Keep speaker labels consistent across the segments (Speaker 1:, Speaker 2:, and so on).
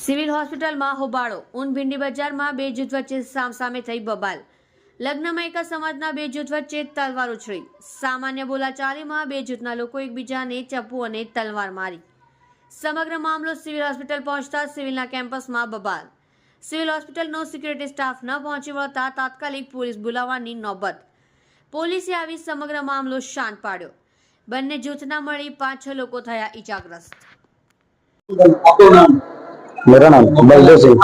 Speaker 1: Civil હોસ્પિટલમાં હોબાળો. ઊન ભીંડી બજારમાં બે જૂથ વચ્ચે સામસામે થઈ બબાલ. લગ્નમાં એકા સમાજના બે જૂથ વચ્ચે તલવાર ઉછળી. સામાન્ય બોલાચાલીમાં બે જૂથના લોકો એકબીજાને ચપ્પુ અને તલવાર મારી. સમગ્ર મામલો સિવિલ હોસ્પિટલ પહોંચતા સિવિલના કેમ્પસમાં બબાલ. સિવિલ હોસ્પિટલનો સિક્યુરિટી સ્ટાફ ન પહોંચી વળતા તાત્કાલિક પોલીસ બોલાવવાની નોબત. પોલીસે આવી સમગ્ર મામલો શાંત પાડ્યો. બંને જૂથના મળી 5-6 લોકો થયા ઈજાગ્રસ્ત.
Speaker 2: मेरा नाम बलदेव सिंह।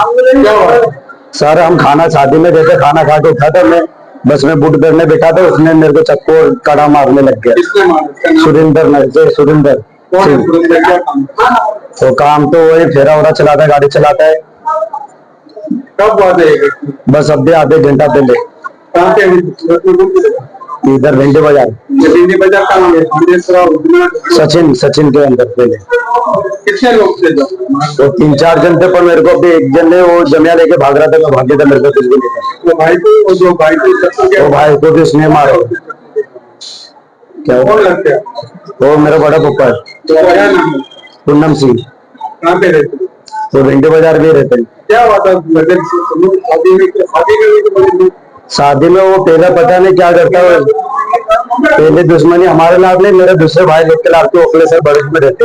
Speaker 2: सर हम खाना शादी में गए थे, खाना खा के उठा था, मैं बस में बूट करने बैठा था, उसने मेरे को चक्कू और कड़ा मारने लग गया। सुरेंद्र सिंह। तो काम तो वही फेरा वरा चलाता है, गाड़ी चलाता है।
Speaker 3: कब बात है?
Speaker 2: बस अब भी आधे घंटा पहले।
Speaker 3: कहाँ पे?
Speaker 2: इधर भिंडी बाजार।
Speaker 3: भिंडी बाजार कहाँ है?
Speaker 2: सचिन के अंदर पहले।
Speaker 3: कितने लोग थे?
Speaker 2: तो 3-4 जन थे, पर मेरे को अभी एक जन ने वो जमिया लेके भाग रहा था, मैं भागे था, मेरे को कुछ भी नहीं था।
Speaker 3: वो भाई को जो भाई को
Speaker 2: वो भाई को भी उसने मारा। क्या
Speaker 3: कौन लगता है?
Speaker 2: वो मेरा बड़ा पप्पा है।
Speaker 3: तो क्या नाम है?
Speaker 2: पूनम सिंह।
Speaker 3: कहाँ पे रहते?
Speaker 2: वो भिंडी बाजार में रहते हैं।
Speaker 3: क्या हुआ था?
Speaker 2: शादी में वो पहले पता नहीं क्या करता है, पहले दुश्मनी हमारे लाभ नहीं, मेरे दूसरे भाई लेके लाभ के ओखले सर बड़े में रहते।